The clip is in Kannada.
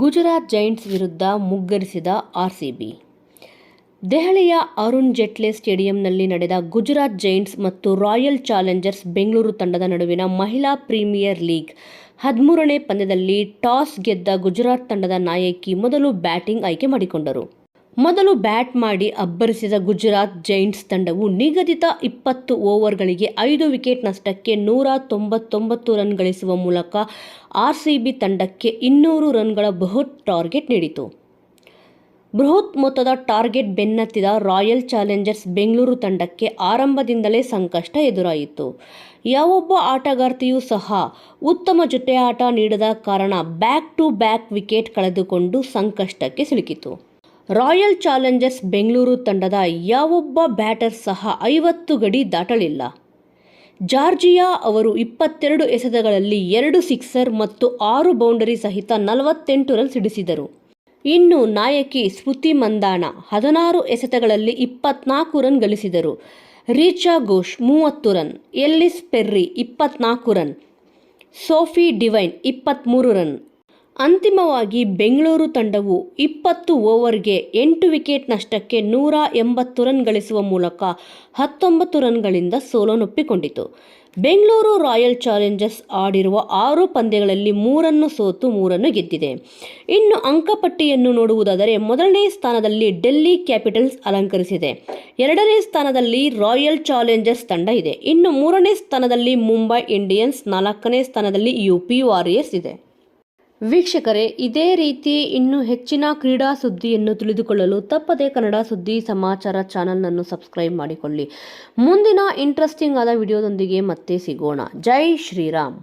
ಗುಜರಾತ್ ಜೈಂಟ್ಸ್ ವಿರುದ್ಧ ಮುಗ್ಗರಿಸಿದ ಆರ್ಸಿಬಿ. ದೆಹಲಿಯ ಅರುಣ್ ಜೇಟ್ಲಿ ಸ್ಟೇಡಿಯಂನಲ್ಲಿ ನಡೆದ ಗುಜರಾತ್ ಜೈಂಟ್ಸ್ ಮತ್ತು ರಾಯಲ್ ಚಾಲೆಂಜರ್ಸ್ ಬೆಂಗಳೂರು ತಂಡದ ನಡುವಿನ ಮಹಿಳಾ ಪ್ರೀಮಿಯರ್ ಲೀಗ್ 13ನೇ ಪಂದ್ಯದಲ್ಲಿ ಟಾಸ್ ಗೆದ್ದ ಗುಜರಾತ್ ತಂಡದ ನಾಯಕಿ ಮೊದಲು ಬ್ಯಾಟಿಂಗ್ ಆಯ್ಕೆ ಮಾಡಿಕೊಂಡರು. ಮೊದಲು ಬ್ಯಾಟ್ ಮಾಡಿ ಅಬ್ಬರಿಸಿದ ಗುಜರಾತ್ ಜೈಂಟ್ಸ್ ತಂಡವು ನಿಗದಿತ 20 ಓವರ್ಗಳಿಗೆ 5 ವಿಕೆಟ್ ನಷ್ಟಕ್ಕೆ 199 ರನ್ ಗಳಿಸುವ ಮೂಲಕ ಆರ್ಸಿಬಿ ತಂಡಕ್ಕೆ 200 ರನ್ಗಳ ಬೃಹತ್ ಟಾರ್ಗೆಟ್ ನೀಡಿತು. ಬೃಹತ್ ಮೊತ್ತದ ಟಾರ್ಗೆಟ್ ಬೆನ್ನತ್ತಿದ ರಾಯಲ್ ಚಾಲೆಂಜರ್ಸ್ ಬೆಂಗಳೂರು ತಂಡಕ್ಕೆ ಆರಂಭದಿಂದಲೇ ಸಂಕಷ್ಟ ಎದುರಾಯಿತು. ಯಾವೊಬ್ಬ ಆಟಗಾರ್ತಿಯೂ ಸಹ ಉತ್ತಮ ಜೊತೆಯಾಟ ನೀಡದ ಕಾರಣ ಬ್ಯಾಕ್ ಟು ಬ್ಯಾಕ್ ವಿಕೆಟ್ ಕಳೆದುಕೊಂಡು ಸಂಕಷ್ಟಕ್ಕೆ ಸಿಲುಕಿತು. ರಾಯಲ್ ಚಾಲೆಂಜರ್ಸ್ ಬೆಂಗಳೂರು ತಂಡದ ಯಾವೊಬ್ಬ ಬ್ಯಾಟರ್ ಸಹ 50 ಗಡಿ ದಾಟಲಿಲ್ಲ. ಜಾರ್ಜಿಯಾ ಅವರು 22 ಎಸೆತಗಳಲ್ಲಿ 2 ಸಿಕ್ಸರ್ ಮತ್ತು 6 ಬೌಂಡರಿ ಸಹಿತ 48 ರನ್ ಸಿಡಿಸಿದರು. ಇನ್ನು ನಾಯಕಿ ಸ್ಮೃತಿ ಮಂಧಾನ 16 ಎಸೆತಗಳಲ್ಲಿ 24 ರನ್ ಗಳಿಸಿದರು. Richa Ghosh 30 run, Ellyse Perry 24 run, Sophie Devine 23 run. ಅಂತಿಮವಾಗಿ ಬೆಂಗಳೂರು ತಂಡವು 20 ಓವರ್ಗೆ 8 ವಿಕೆಟ್ ನಷ್ಟಕ್ಕೆ 180 ರನ್ ಗಳಿಸುವ ಮೂಲಕ 19 ರನ್ಗಳಿಂದ ಸೋಲನ್ನೊಪ್ಪಿಕೊಂಡಿತು. ಬೆಂಗಳೂರು ರಾಯಲ್ ಚಾಲೆಂಜರ್ಸ್ ಆಡಿರುವ 6 ಪಂದ್ಯಗಳಲ್ಲಿ 3 ಸೋತು 3 ಗೆದ್ದಿದೆ. ಇನ್ನು ಅಂಕಪಟ್ಟಿಯನ್ನು ನೋಡುವುದಾದರೆ ಮೊದಲನೇ ಸ್ಥಾನದಲ್ಲಿ ಡೆಲ್ಲಿ ಕ್ಯಾಪಿಟಲ್ಸ್ ಅಲಂಕರಿಸಿದೆ. 2ನೇ ಸ್ಥಾನದಲ್ಲಿ ರಾಯಲ್ ಚಾಲೆಂಜರ್ಸ್ ತಂಡ ಇದೆ. ಇನ್ನು 3ನೇ ಸ್ಥಾನದಲ್ಲಿ ಮುಂಬೈ ಇಂಡಿಯನ್ಸ್, 4ನೇ ಸ್ಥಾನದಲ್ಲಿ ಯುಪಿ ವಾರಿಯರ್ಸ್ ಇದೆ. ವೀಕ್ಷಕರೇ, ಇದೇ ರೀತಿ ಇನ್ನೂ ಹೆಚ್ಚಿನ ಕ್ರೀಡಾ ಸುದ್ದಿಯನ್ನು ತಿಳಿದುಕೊಳ್ಳಲು ತಪ್ಪದೇ ಕನ್ನಡ ಸುದ್ದಿ ಸಮಾಚಾರ ಚಾನಲ್ನನ್ನು ಸಬ್ಸ್ಕ್ರೈಬ್ ಮಾಡಿಕೊಳ್ಳಿ. ಮುಂದಿನ ಇಂಟ್ರೆಸ್ಟಿಂಗ್ ಆದ ವಿಡಿಯೋದೊಂದಿಗೆ ಮತ್ತೆ ಸಿಗೋಣ. ಜೈ ಶ್ರೀರಾಮ್.